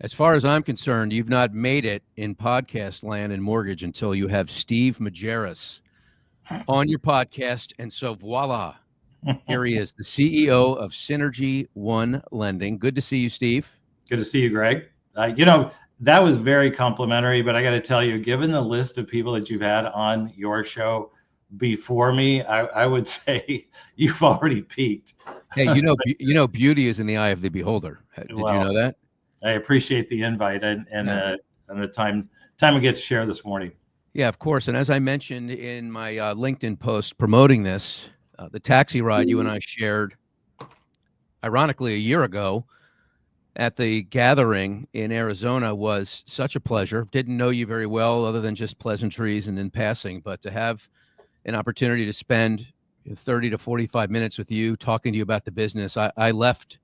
As far as I'm concerned, you've not made it in podcast land and mortgage until you have Steve Majerus on your podcast. And so voila, here he is, the CEO of Synergy One Lending. Good to see you, Steve. Good to see you, Greg. That was very complimentary, but I got to tell you, given the list of people that you've had on your show before me, I would say you've already peaked. Hey, beauty is in the eye of the beholder. Did you know that? I appreciate the invite and the time we get to share this morning. Yeah, of course. And as I mentioned in my LinkedIn post promoting this, the taxi ride you and I shared, ironically, a year ago at the gathering in Arizona was such a pleasure. Didn't know you very well other than just pleasantries and in passing, but to have an opportunity to spend 30 to 45 minutes with you talking to you about the business, I left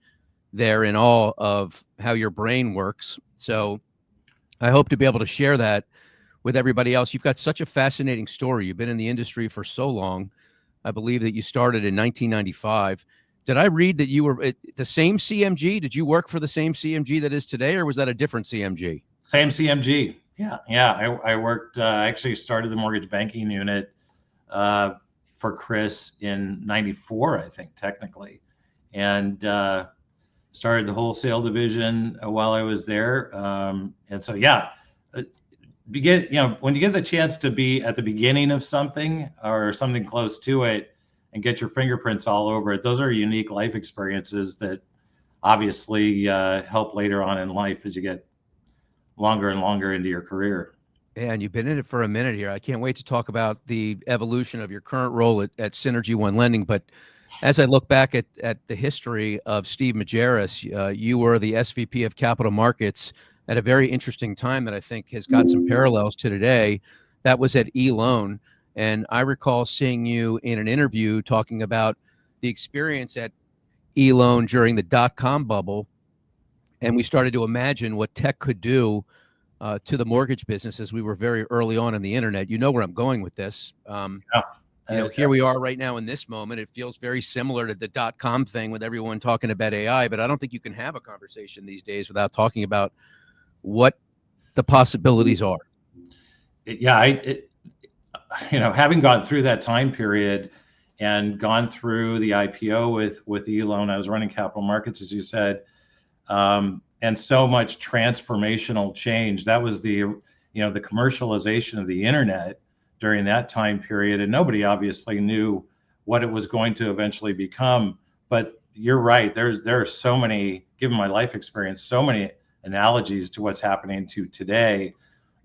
there in awe of how your brain works. So I hope to be able to share that with everybody else. You've got such a fascinating story. You've been in the industry for so long. I believe that you started in 1995. Did I read that you were at the same CMG? Did you work for the same CMG that is today, or was that a different CMG? Same CMG. Yeah. I worked, actually started the mortgage banking unit for Chris in 94, I think, technically. And started the wholesale division while I was there. And so, yeah, when you get the chance to be at the beginning of something or something close to it and get your fingerprints all over it, those are unique life experiences that obviously help later on in life as you get longer and longer into your career. Yeah, and you've been in it for a minute here. I can't wait to talk about the evolution of your current role at Synergy One Lending. But as I look back at the history of Steve Majerus, you were the SVP of Capital Markets at a very interesting time that I think has got some parallels to today. That was at eLoan. And I recall seeing you in an interview talking about the experience at eLoan during the dot-com bubble. And we started to imagine what tech could do to the mortgage business as we were very early on in the internet. You know where I'm going with this. Here we are right now in this moment. It feels very similar to the dot-com thing with everyone talking about AI, but I don't think you can have a conversation these days without talking about what the possibilities are. Having gone through that time period and gone through the IPO with eLoan, I was running capital markets, as you said, and so much transformational change. That was the commercialization of the internet during that time period, and nobody obviously knew what it was going to eventually become. But you're right. There are so many, given my life experience, so many analogies to what's happening to today,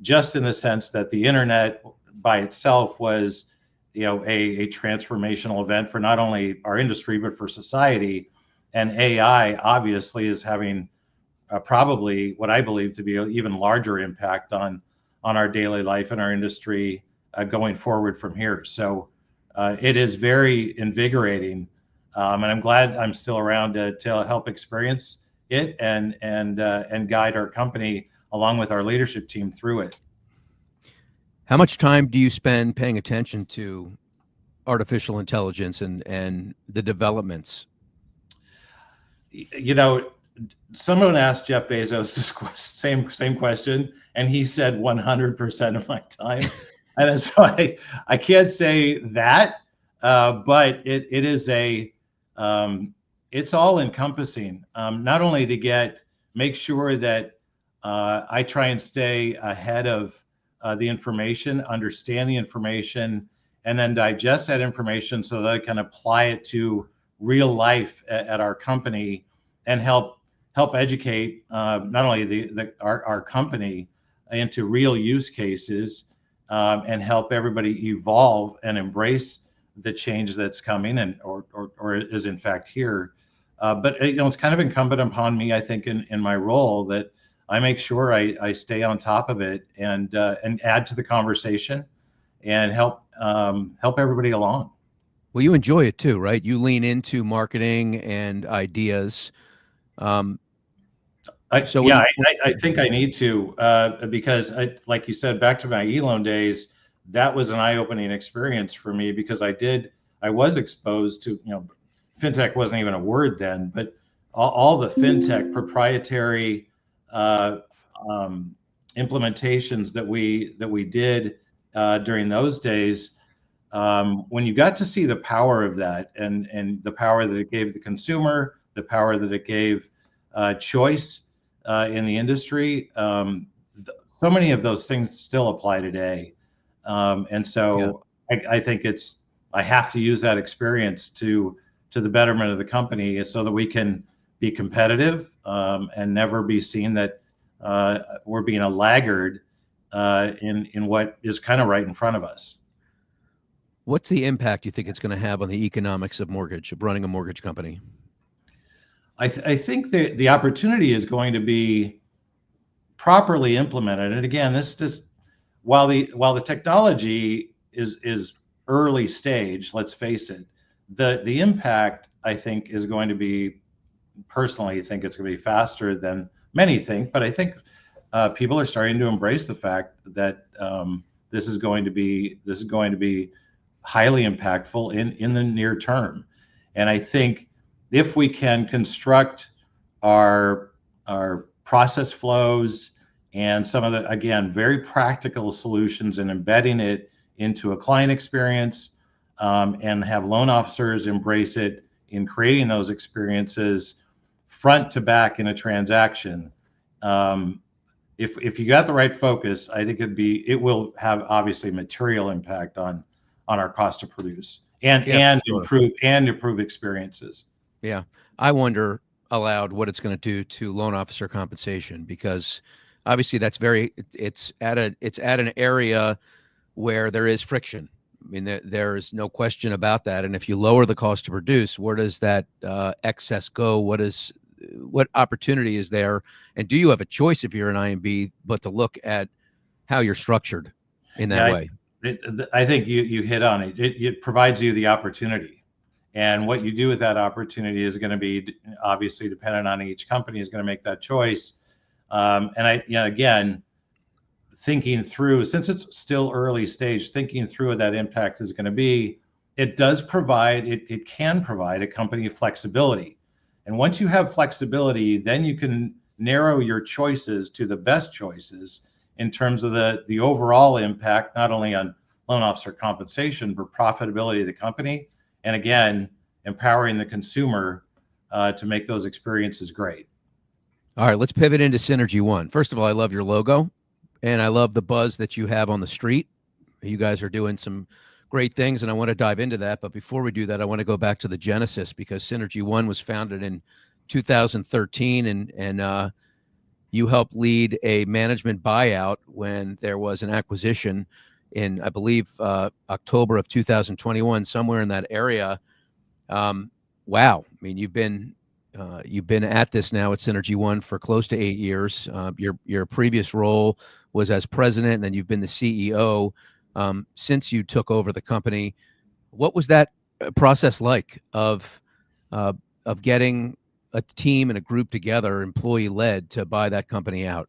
just in the sense that the internet by itself was, a transformational event for not only our industry, but for society. And AI obviously is having probably what I believe to be an even larger impact on our daily life and our industry going forward from here. So it is very invigorating. And I'm glad I'm still around to help experience it and guide our company along with our leadership team through it. How much time do you spend paying attention to artificial intelligence and the developments? Someone asked Jeff Bezos this same question, and he said 100% of my time. And so I can't say that, but it is it's all encompassing. Not only to make sure that I try and stay ahead of the information, understand the information, and then digest that information so that I can apply it to real life at our company and help educate not only our company into real use cases and help everybody evolve and embrace the change that's coming and or is in fact here. But it's kind of incumbent upon me, I think, in my role that I make sure I stay on top of it and add to the conversation and help everybody along. Well, you enjoy it too, right? You lean into marketing and ideas. I think I need to because like you said, back to my eLoan days, that was an eye-opening experience for me because I was exposed to, fintech wasn't even a word then, but all the fintech proprietary uh, implementations that we did during those days, when you got to see the power of that, and the power that it gave the consumer, the power that it gave choice in the industry, so many of those things still apply today. And Yeah. so I think I have to use that experience to the betterment of the company so that we can be competitive, and never be seen that we're being a laggard in what is kind of right in front of us. What's the impact you think it's going to have on the economics of running a mortgage company? I think the opportunity is going to be properly implemented. And again, this just while the technology is early stage, let's face it, the impact, I think, is going to be, personally think it's going to be faster than many think, but I think people are starting to embrace the fact that this is going to be highly impactful in the near term. And I think if we can construct our process flows and some of the, again, very practical solutions, and embedding it into a client experience, and have loan officers embrace it in creating those experiences front to back in a transaction. If you got the right focus, I think it will have obviously material impact on our cost to produce, and Yeah, for sure. improve experiences. Yeah. I wonder aloud what it's going to do to loan officer compensation, because obviously it's at an area where there is friction. I mean, there's no question about that. And if you lower the cost to produce, where does that excess go? What opportunity is there? And do you have a choice if you're an IMB, but to look at how you're structured in that Yeah, way? I think you hit on it. It provides you the opportunity, and what you do with that opportunity is going to be obviously dependent on each company is going to make that choice. And again, thinking through, since it's still early stage, thinking through what that impact is going to be, it can provide a company flexibility. And once you have flexibility, then you can narrow your choices to the best choices in terms of the overall impact, not only on loan officer compensation, but profitability of the company. And again, empowering the consumer to make those experiences great. All right, let's pivot into Synergy One. First of all, I love your logo, and I love the buzz that you have on the street. You guys are doing some great things, and I want to dive into that. But before we do that, I want to go back to the genesis, because Synergy One was founded in 2013, and you helped lead a management buyout when there was an acquisition in, I believe, October of 2021, somewhere in that area. Wow. I mean, you've been at this now at Synergy One for close to 8 years. Your previous role was as president, and then you've been the CEO since you took over the company. What was that process like of getting a team and a group together, employee led, to buy that company out?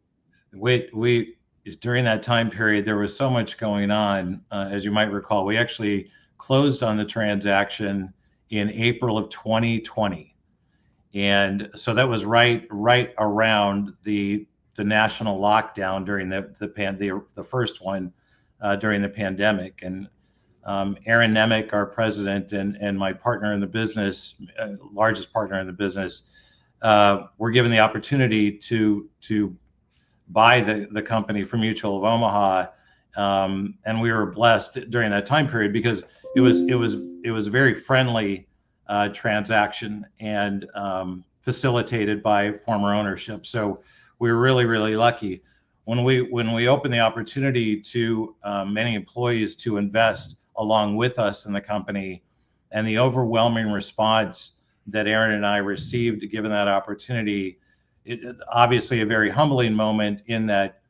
We during that time period, there was so much going on. As you might recall, we actually closed on the transaction in April of 2020. And so that was right around the national lockdown during the first one during the pandemic. And Aaron Nemec, our president, and my partner in the business, largest partner in the business, were given the opportunity to buy the company from Mutual of Omaha. And we were blessed during that time period because it was a very friendly transaction, and facilitated by former ownership. So we were really lucky when we opened the opportunity to many employees to invest along with us in the company, and the overwhelming response that Aaron and I received given that opportunity. It obviously a very humbling moment in that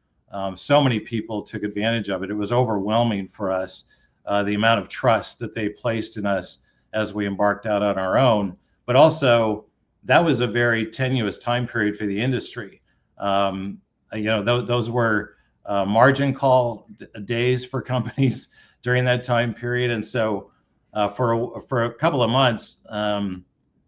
so many people took advantage of it. It was overwhelming for us, the amount of trust that they placed in us as we embarked out on our own. But also, that was a very tenuous time period for the industry. Those were margin call days for companies during that time period, and so for a couple of months,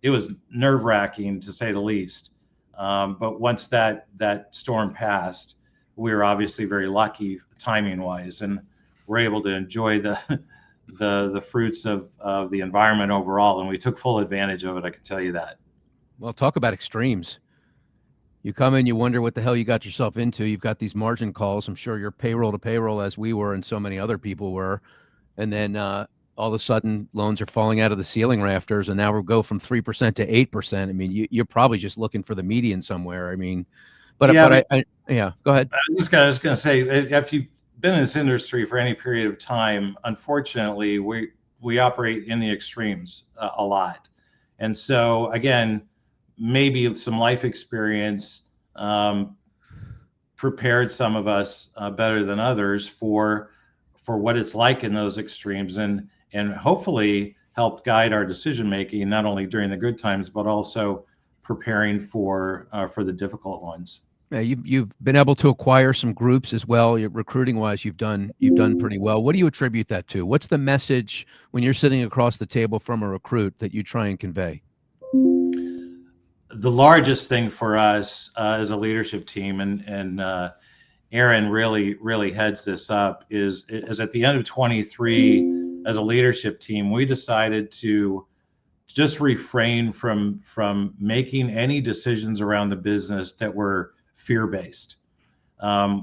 it was nerve-wracking to say the least. But once that storm passed, we were obviously very lucky timing wise, and we're able to enjoy the fruits of the environment overall, and we took full advantage of it. I can tell you that. Well, talk about extremes. You come in, you wonder what the hell you got yourself into. You've got these margin calls. I'm sure you're payroll to payroll, as we were and so many other people were. And then all of a sudden, loans are falling out of the ceiling rafters, and now we'll go from 3% to 8%. I mean, you're probably just looking for the median somewhere. I mean, but Yeah, yeah, go ahead. I was just going to say, if you've been in this industry for any period of time, unfortunately, we operate in the extremes a lot. And so, again, maybe some life experience prepared some of us better than others for what it's like in those extremes, and hopefully helped guide our decision making, not only during the good times but also preparing for the difficult ones. Yeah, you've been able to acquire some groups as well. Recruiting wise, you've done pretty well. What do you attribute that to? What's the message when you're sitting across the table from a recruit that you try and convey? The largest thing for us as a leadership team, and Aaron really heads this up, is at the end of 23, as a leadership team, we decided to just refrain from making any decisions around the business that were fear-based.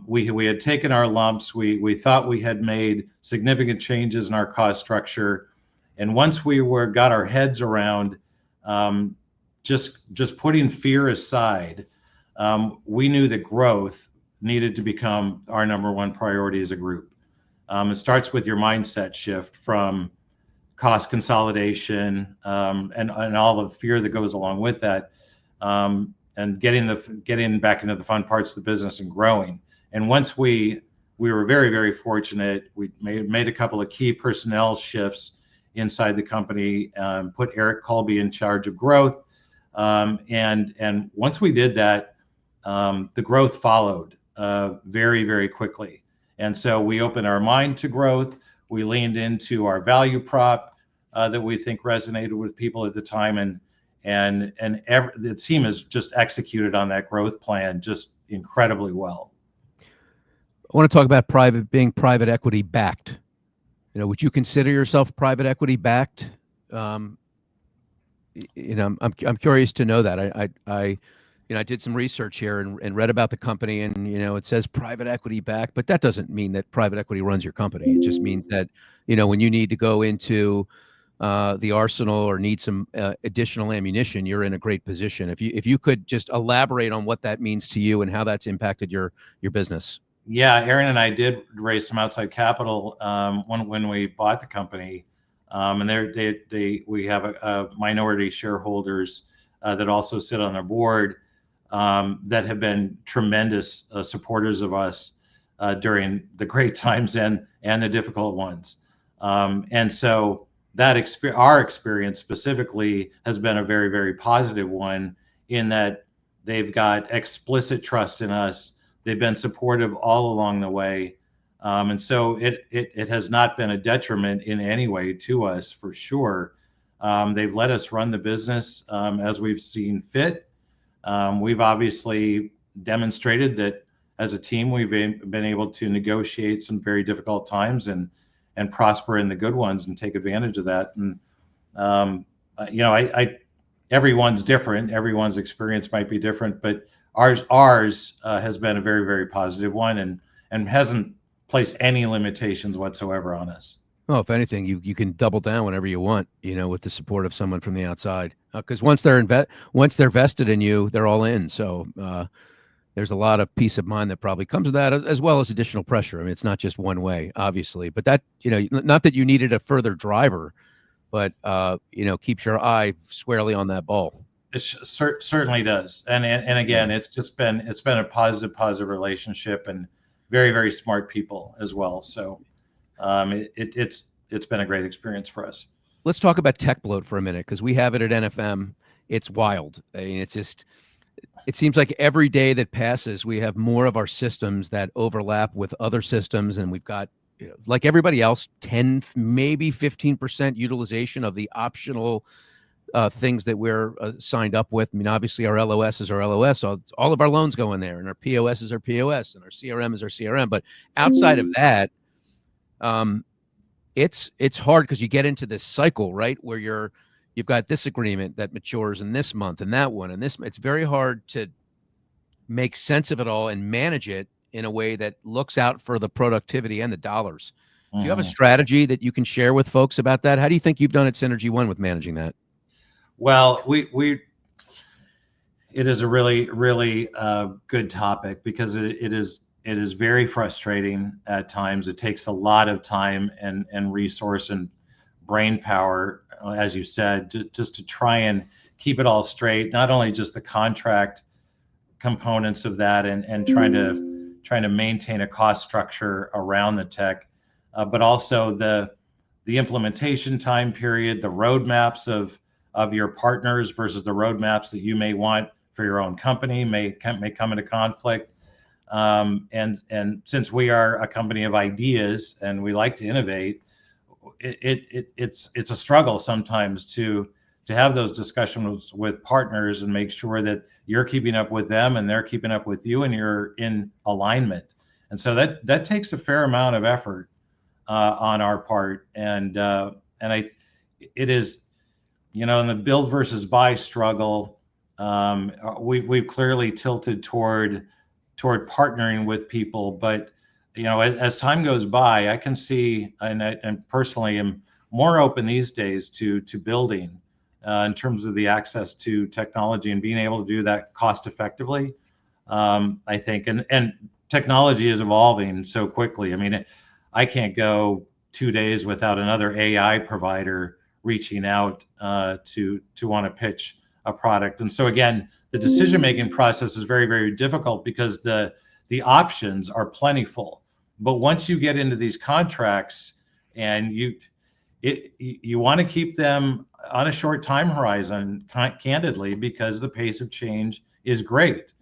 We had taken our lumps. We thought we had made significant changes in our cost structure, and once we got our heads around just putting fear aside, we knew that growth needed to become our number one priority as a group. It starts with your mindset shift from cost consolidation and all of the fear that goes along with that, and getting back into the fun parts of the business and growing. And once we were very fortunate, we made a couple of key personnel shifts inside the company, put Eric Colby in charge of growth, and once we did that, the growth followed very quickly. And so we opened our mind to growth. We leaned into our value prop that we think resonated with people at the time, and the team has just executed on that growth plan just incredibly well. I want to talk about being private equity backed. Would you consider yourself private equity backed? I'm curious to know that. I did some research here and read about the company, and it says private equity backed, but that doesn't mean that private equity runs your company. It just means that when you need to go into the arsenal or need some additional ammunition, you're in a great position. If you could just elaborate on what that means to you and how that's impacted your business. Yeah, Aaron and I did raise some outside capital when we bought the company, and we have a minority shareholders that also sit on our board that have been tremendous supporters of us during the great times and the difficult ones. And so our experience specifically has been a very positive one, in that they've got explicit trust in us. They've been supportive all along the way. And so it has not been a detriment in any way to us, for sure. They've let us run the business as we've seen fit. We've obviously demonstrated that as a team, we've been able to negotiate some very difficult times and prosper in the good ones and take advantage of that. And everyone's different. Everyone's experience might be different, but ours has been a very positive one, and hasn't placed any limitations whatsoever on us. Well, if anything, you can double down whenever you want, with the support of someone from the outside. Because once they're vested in you, they're all in. So there's a lot of peace of mind that probably comes with that, as well as additional pressure. I mean, it's not just one way, obviously, but that not that you needed a further driver, but keeps your eye squarely on that ball. It certainly does, and again, it's been a positive relationship, and very smart people as well. So it's been a great experience for us. Let's talk about tech bloat for a minute, because we have it at NFM. It's wild. I mean, it seems like every day that passes, we have more of our systems that overlap with other systems, and we've got, like everybody else, 10, maybe 15% utilization of the optional things that we're signed up with. I mean, obviously our LOS is our LOS. All of our loans go in there, and our POS is our POS, and our CRM is our CRM. But outside of that, it's hard because you get into this cycle, right, where you've got this agreement that matures in this month and that one and this. It's very hard to make sense of it all and manage it in a way that looks out for the productivity and the dollars. Do you have a strategy that you can share with folks about that? How do you think you've done at Synergy One with managing that? Well, it is a really, really good topic because it is very frustrating at times. It takes a lot of time and resource and brain power, as you said, just to try and keep it all straight. Not only just the contract components of that and trying to maintain a cost structure around the tech, but also the implementation time period, the roadmaps of your partners versus the roadmaps that you may want for your own company may come into conflict. And since we are a company of ideas and we like to innovate, it's a struggle sometimes to have those discussions with partners and make sure that you're keeping up with them and they're keeping up with you and you're in alignment. And so that takes a fair amount of effort on our part. And it is, in the build versus buy struggle, we've clearly tilted toward partnering with people. But as time goes by, I can see, and personally am more open these days to building in terms of the access to technology and being able to do that cost effectively. I think, and technology is evolving so quickly. I mean, I can't go 2 days without another AI provider reaching out to want to pitch a product. And so again, the decision-making process is very, very difficult because the options are plentiful. But once you get into these contracts and you want to keep them on a short time horizon, candidly, because the pace of change is great.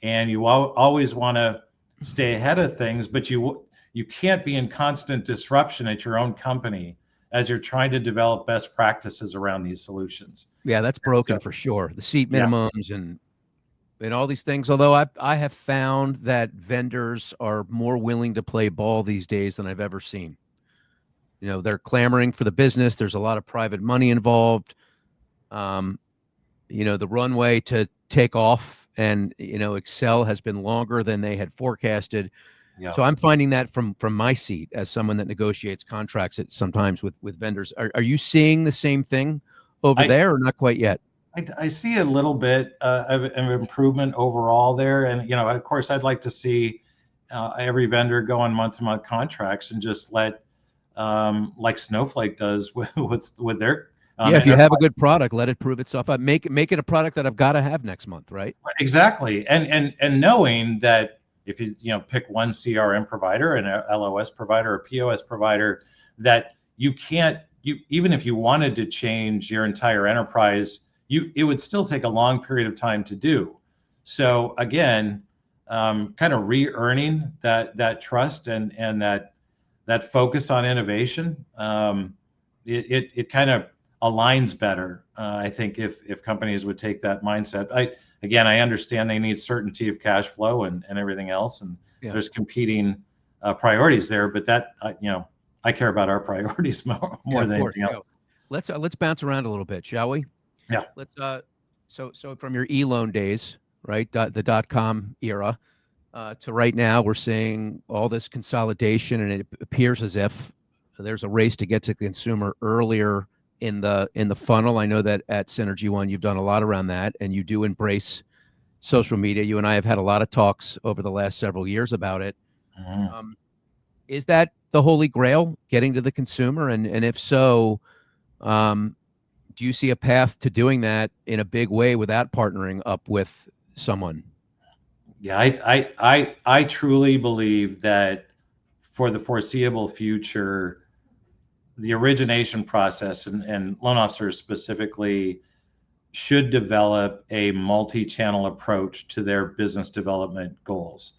And you always want to stay ahead of things, but you can't be in constant disruption at your own company as you're trying to develop best practices around these solutions. Yeah, that's broken for sure. The seat minimums and all these things. Although I have found that vendors are more willing to play ball these days than I've ever seen. They're clamoring for the business. There's a lot of private money involved. The runway to take off and, excel has been longer than they had forecasted. Yeah. So I'm finding that from my seat as someone that negotiates contracts sometimes with vendors. Are you seeing the same thing over there or not quite yet? I see a little bit of improvement overall there. And, of course, I'd like to see every vendor go on month-to-month contracts and just let, like Snowflake does with their if you have a good product, let it prove itself out. Make it a product that I've got to have next month, right? Exactly. And knowing that if you pick one CRM provider, an LOS provider, or POS provider, that you can't, even if you wanted to change your entire enterprise, it would still take a long period of time to do. So again, kind of re-earning that trust and that focus on innovation, it kind of aligns better. I think if companies would take that mindset. I understand they need certainty of cash flow and everything else, and there's competing priorities there. But that I care about our priorities more than anything else. Let's bounce around a little bit, shall we? Yeah. Let's so from your e-loan days, right, the .com era, to right now, we're seeing all this consolidation, and it appears as if there's a race to get to the consumer earlier in the funnel. I know that at Synergy One, you've done a lot around that, and you do embrace social media. You and I have had a lot of talks over the last several years about it. Mm-hmm. Is that the holy grail, getting to the consumer? And if so, do you see a path to doing that in a big way without partnering up with someone? Yeah, I truly believe that for the foreseeable future, the origination process and loan officers specifically should develop a multi-channel approach to their business development goals,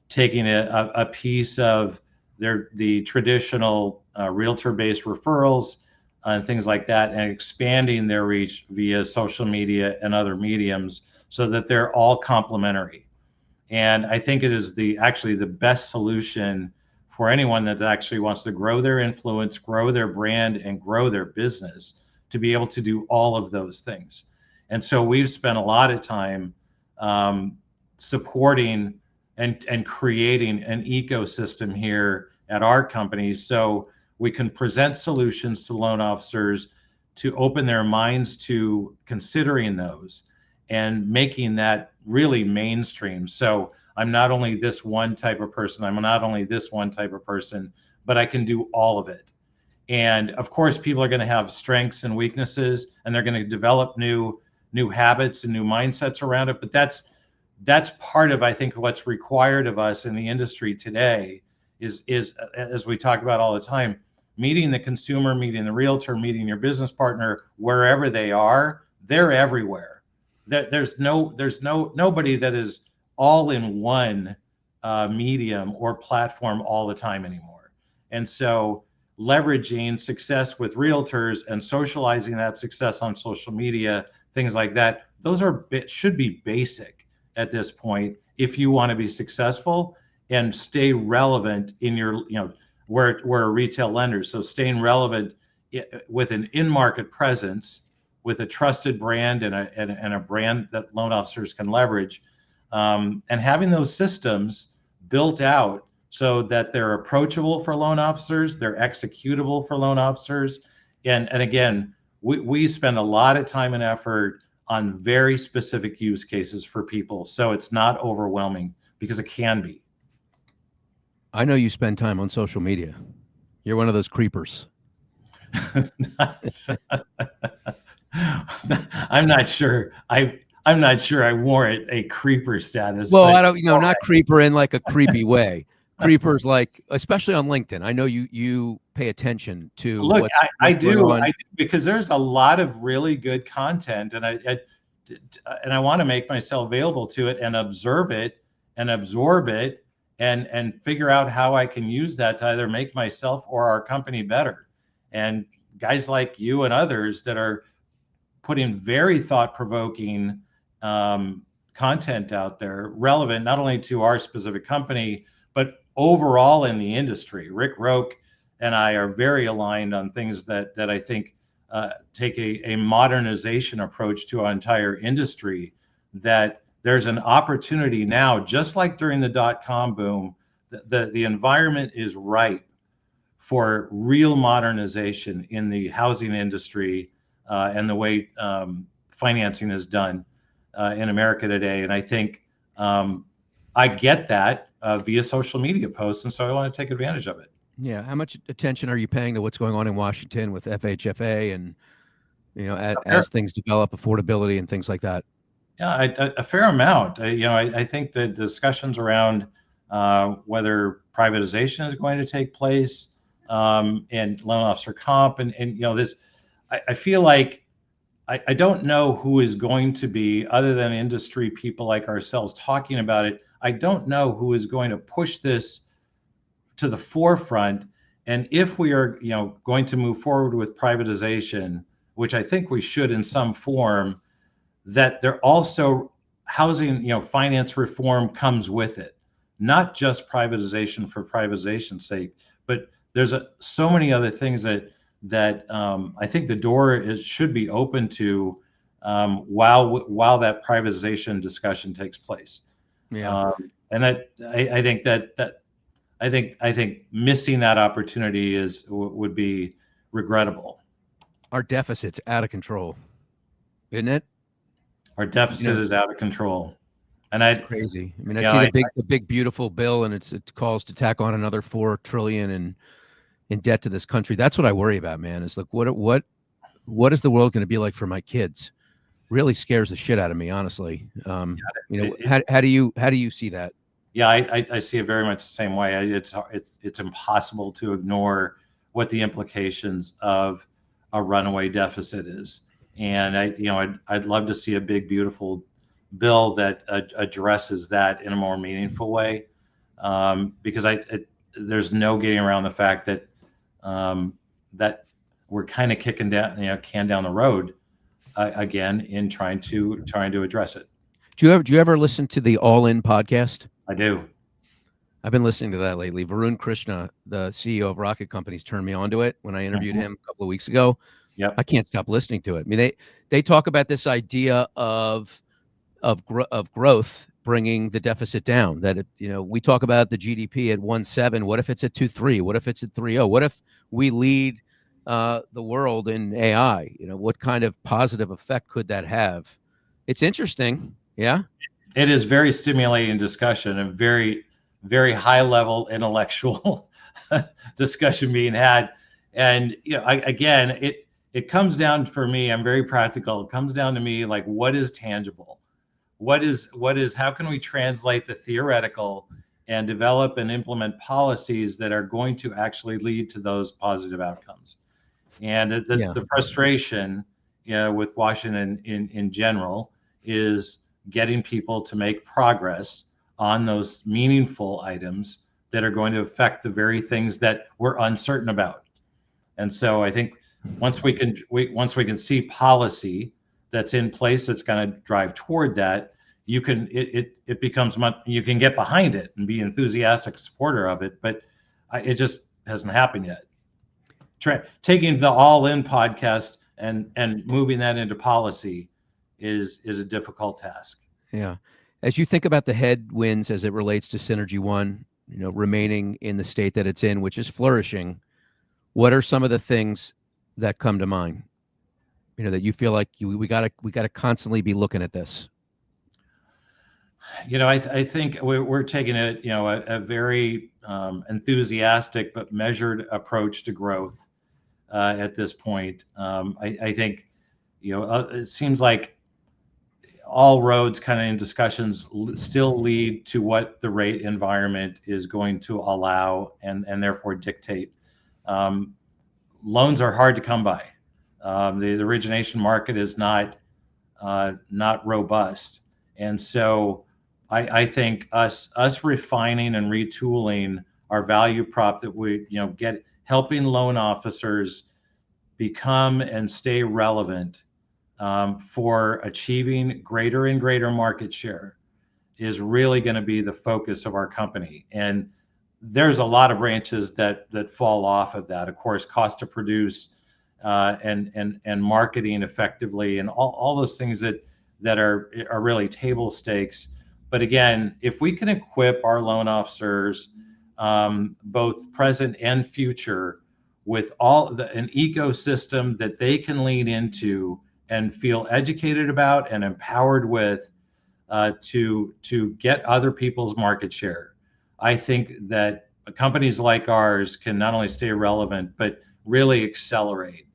taking a piece of the traditional realtor-based referrals, and things like that, and expanding their reach via social media and other mediums so that they're all complementary. And I think it is actually the best solution for anyone that actually wants to grow their influence, grow their brand, and grow their business, to be able to do all of those things. And so we've spent a lot of time supporting and creating an ecosystem here at our company, so we can present solutions to loan officers to open their minds to considering those and making that really mainstream. So I'm not only this one type of person, I'm not only this one type of person, but I can do all of it. And of course, people are going to have strengths and weaknesses, and they're going to develop new habits and new mindsets around it. But that's part of, I think, what's required of us in the industry today is as we talk about all the time, meeting the consumer, meeting the realtor, meeting your business partner wherever they are. They're everywhere. There's nobody that is all in one medium or platform all the time anymore. And so leveraging success with realtors and socializing that success on social media, things like that, those should be basic at this point if you want to be successful and stay relevant in your, we're a retail lender, so staying relevant with an in-market presence, with a trusted brand and a brand that loan officers can leverage, and having those systems built out so that they're approachable for loan officers, they're executable for loan officers, and again, we spend a lot of time and effort on very specific use cases for people, so it's not overwhelming, because it can be. I know you spend time on social media. You're one of those creepers. I'm not sure. I'm not sure I warrant a creeper status. Well, I don't, not creeper in like a creepy way. Creepers, like, especially on LinkedIn. I know you pay attention to. Look, I do because there's a lot of really good content, and I want to make myself available to it and observe it and absorb it and figure out how I can use that to either make myself or our company better. And guys like you and others that are putting very thought-provoking content out there, relevant not only to our specific company, but overall in the industry. Rick Roque and I are very aligned on things that I think take a modernization approach to our entire industry, that there's an opportunity now, just like during the dot-com boom, the environment is ripe for real modernization in the housing industry and the way financing is done in America today. And I think I get that via social media posts, and so I want to take advantage of it. Yeah. How much attention are you paying to what's going on in Washington with FHFA and, as things develop, affordability and things like that? Yeah, a fair amount. I think the discussions around whether privatization is going to take place and loan officer comp and this, I feel like I don't know who is going to be, other than industry people like ourselves talking about it. I don't know who is going to push this to the forefront. And if we are, going to move forward with privatization, which I think we should in some form, that there also housing, finance reform comes with it, not just privatization for primatization's sake, but there's so many other things that I think the door should be open to while that privatization discussion takes place. Yeah, and that I think missing that opportunity would be regrettable. Our deficit's out of control, isn't it? Our deficit is out of control, and it's crazy. I mean, I see the big beautiful bill, and it calls to tack on another $4 trillion in debt to this country. That's what I worry about, man. Is like what is the world going to be like for my kids? Really scares the shit out of me, honestly. How do you see that? Yeah, I see it very much the same way. It's impossible to ignore what the implications of a runaway deficit is. And I'd love to see a big, beautiful bill that addresses that in a more meaningful way, because there's no getting around the fact that that we're kind of kicking down, can down the road again in trying to address it. Do you ever listen to the All In podcast? I do. I've been listening to that lately. Varun Krishna, the CEO of Rocket Companies, turned me onto it when I interviewed him a couple of weeks ago. Yep. I can't stop listening to it. I mean, they talk about this idea of growth bringing the deficit down. That we talk about the GDP at 1.7. What if it's at 2.3? What if it's at 3.0? What if we lead the world in AI? What kind of positive effect could that have? It's interesting. Yeah. It is very stimulating discussion and very, very high level intellectual discussion being had. And again, it comes down, for me, I'm very practical. It comes down to me, like, what is tangible? What is how can we translate the theoretical and develop and implement policies that are going to actually lead to those positive outcomes? And the frustration with Washington in general is getting people to make progress on those meaningful items that are going to affect the very things that we're uncertain about. And so I think once we can see policy that's in place that's going to drive toward that, it becomes much, you can get behind it and be enthusiastic supporter of it, but it just hasn't happened yet. Taking the All In podcast and moving that into policy is a difficult task. Yeah. As you think about the headwinds as it relates to Synergy One, remaining in the state that it's in, which is flourishing, what are some of the things that come to mind? That you feel like we gotta constantly be looking at this. I think we're taking a very enthusiastic but measured approach to growth at this point. I think it seems like all roads kind of in discussions still lead to what the rate environment is going to allow and therefore dictate. Loans are hard to come by. The origination market is not robust, and so I think us refining and retooling our value prop that we helping loan officers become and stay relevant for achieving greater and greater market share is really going to be the focus of our company. And there's a lot of branches that fall off of that. Of course, cost to produce and marketing effectively and all those things that are really table stakes. But again, if we can equip our loan officers, both present and future, with an ecosystem that they can lean into and feel educated about and empowered with to get other people's market share, I think that companies like ours can not only stay relevant, but really accelerate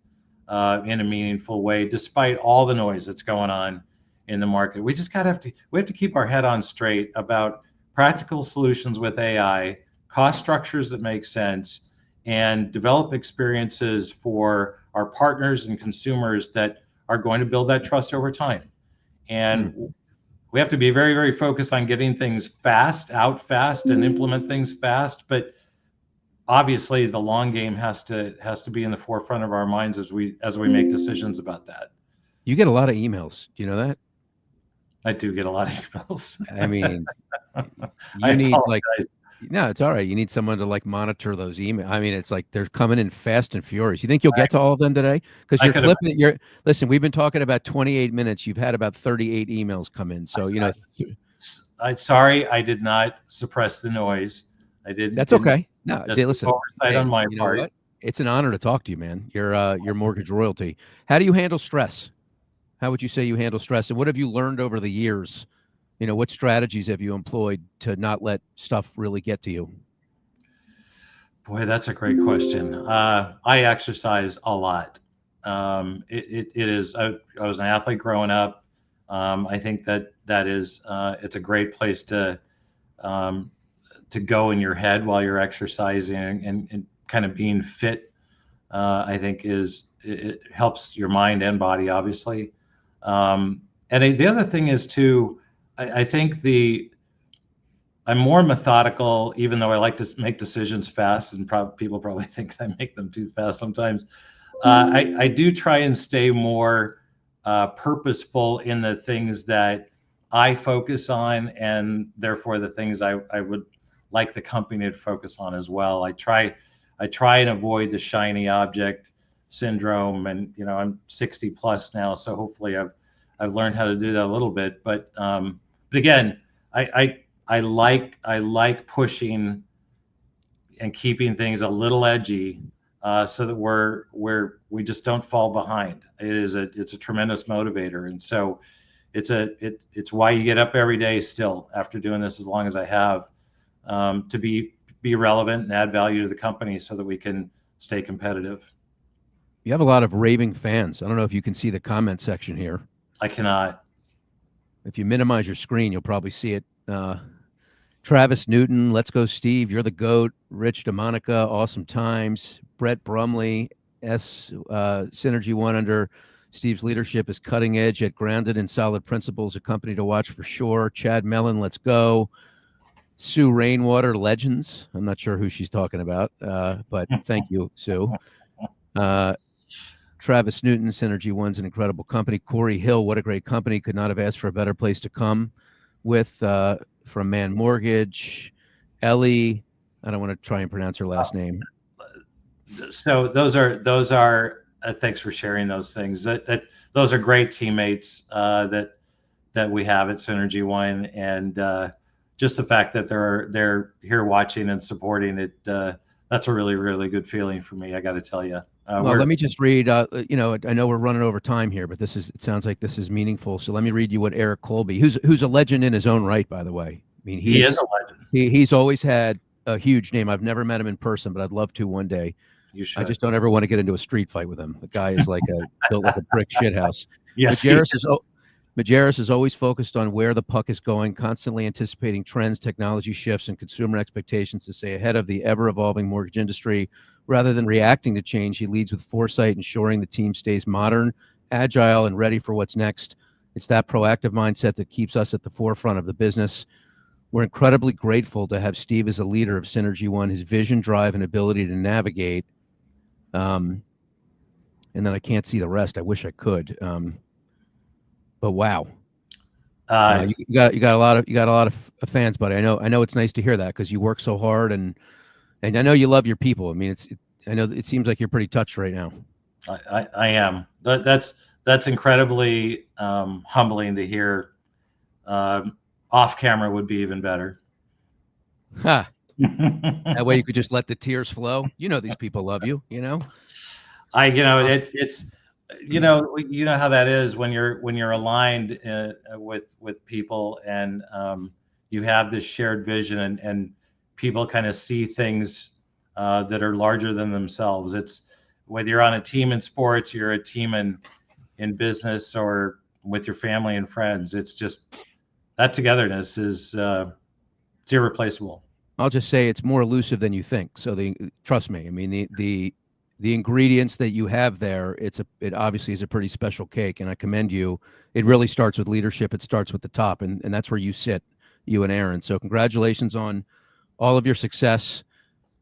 in a meaningful way, despite all the noise that's going on in the market. We just have to keep our head on straight about practical solutions with AI, cost structures that make sense, and develop experiences for our partners and consumers that are going to build that trust over time. And we have to be very, very focused on getting things out fast and implement things fast. But obviously the long game has to be in the forefront of our minds as we make decisions about that. You get a lot of emails. Do you know that? I do get a lot of emails. I mean, no, it's all right. You need someone to monitor those emails. I mean, it's like they're coming in fast and furious. You think you'll get to all of them today? Because you're clipping. Listen, we've been talking about 28 minutes. You've had about 38 emails come in. So I'm sorry, I did not suppress the noise. I didn't. That's okay. No, listen. Oversight on my part. What? It's an honor to talk to you, man. You're mortgage royalty. How do you handle stress? How would you say you handle stress? And what have you learned over the years? What strategies have you employed to not let stuff really get to you? Boy, that's a great question. I exercise a lot. It is. I was an athlete growing up. I think that is. It's a great place to go in your head while you're exercising and kind of being fit. I think it helps your mind and body, obviously. And the other thing is too. I think I'm more methodical, even though I like to make decisions fast, and people probably think I make them too fast sometimes. I do try and stay more purposeful in the things that I focus on, and therefore the things I would like the company to focus on as well. I try and avoid the shiny object syndrome, and I'm 60 plus now, so hopefully I've learned how to do that a little bit. But again, I like pushing and keeping things a little edgy, so that we just don't fall behind. It's a tremendous motivator, and so it's why you get up every day still after doing this as long as I have, to be relevant and add value to the company so that we can stay competitive. You have a lot of raving fans. I don't know if you can see the comment section here. I cannot. If you minimize your screen, you'll probably see it. Travis Newton, let's go, Steve. You're the GOAT. Rich DeMonica, awesome times. Brett Brumley, Synergy One under Steve's leadership is cutting edge, yet grounded in solid principles. A company to watch for sure. Chad Mellon, let's go. Sue Rainwater, legends. I'm not sure who she's talking about, but thank you, Sue. Travis Newton, Synergy One's an incredible company. Corey Hill, what a great company. Could not have asked for a better place to come with. From Man Mortgage. Ellie, I don't want to try and pronounce her last name. So those are thanks for sharing those things. Those are great teammates that we have at Synergy One, and just the fact that they're here watching and supporting it, that's a really, really good feeling for me, I got to tell you. Well, let me just read, I know we're running over time here, but it sounds like this is meaningful. So let me read you what Eric Colby, who's a legend in his own right, by the way. I mean, he is a legend. He's always had a huge name. I've never met him in person, but I'd love to one day. You should. I just don't ever want to get into a street fight with him. The guy is built like a brick shithouse. Yes, Majerus is always focused on where the puck is going, constantly anticipating trends, technology shifts, and consumer expectations to stay ahead of the ever-evolving mortgage industry. Rather than reacting to change, he leads with foresight, ensuring the team stays modern, agile, and ready for what's next. It's that proactive mindset that keeps us at the forefront of the business. We're incredibly grateful to have Steve as a leader of Synergy One, his vision, drive, and ability to navigate. And then I can't see the rest. I wish I could. But wow, you got a lot of fans, buddy. I know it's nice to hear that because you work so hard, and I know you love your people. I mean, I know it seems like you're pretty touched right now. I am. That's incredibly humbling to hear. Off camera would be even better. Ha. That way you could just let the tears flow. These people love you. It's how that is when you're aligned with people, and you have this shared vision, and people kind of see things that are larger than themselves. It's whether you're on a team in sports, you're a team in business, or with your family and friends. It's just that togetherness is it's irreplaceable. I'll just say it's more elusive than you think. So trust me. I mean, the ingredients that you have there, it obviously is a pretty special cake, and I commend you. It really starts with leadership. It starts with the top, and that's where you sit, you and Aaron. So congratulations on all of your success.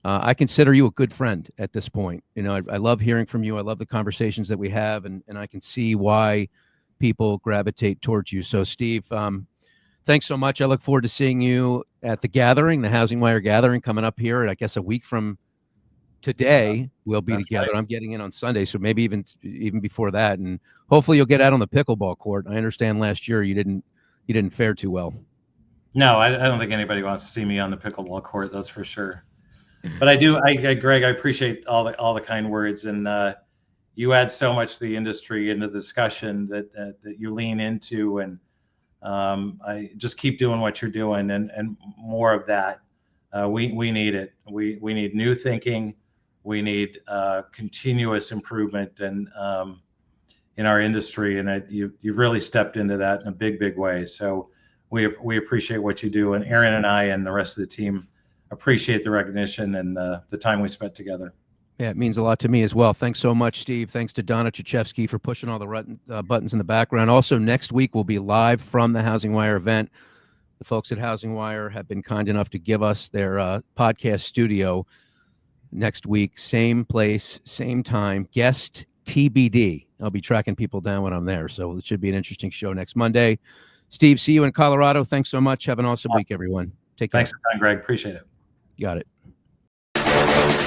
I consider you a good friend at this point. I love hearing from you. I love the conversations that we have, and I can see why people gravitate towards you. So Steve, thanks so much. I look forward to seeing you at the gathering, the HousingWire gathering coming up here, I guess a week from today. We'll be together. Right. I'm getting in on Sunday, so maybe even before that, and hopefully you'll get out on the pickleball court. I understand last year you didn't fare too well. No, I don't think anybody wants to see me on the pickleball court. That's for sure. But I do, Greg, I appreciate all the kind words, and you add so much to the industry into the discussion that you lean into, and I just keep doing what you're doing, and more of that. We need it. We need new thinking. We need continuous improvement, and in our industry, and you've really stepped into that in a big way. So we appreciate what you do, and Aaron and I and the rest of the team appreciate the recognition and the time we spent together. Yeah, it means a lot to me as well. Thanks so much, Steve. Thanks to Donna Chachevsky for pushing all the buttons in the background. Also, next week we'll be live from the HousingWire event. The folks at HousingWire have been kind enough to give us their podcast studio. next week, same place, same time, guest TBD. I'll be tracking people down when I'm there. So it should be an interesting show next Monday. Steve, see you in Colorado. Thanks so much. Have an awesome week, everyone. Take care. Thanks for the time, Greg. Appreciate it. You got it.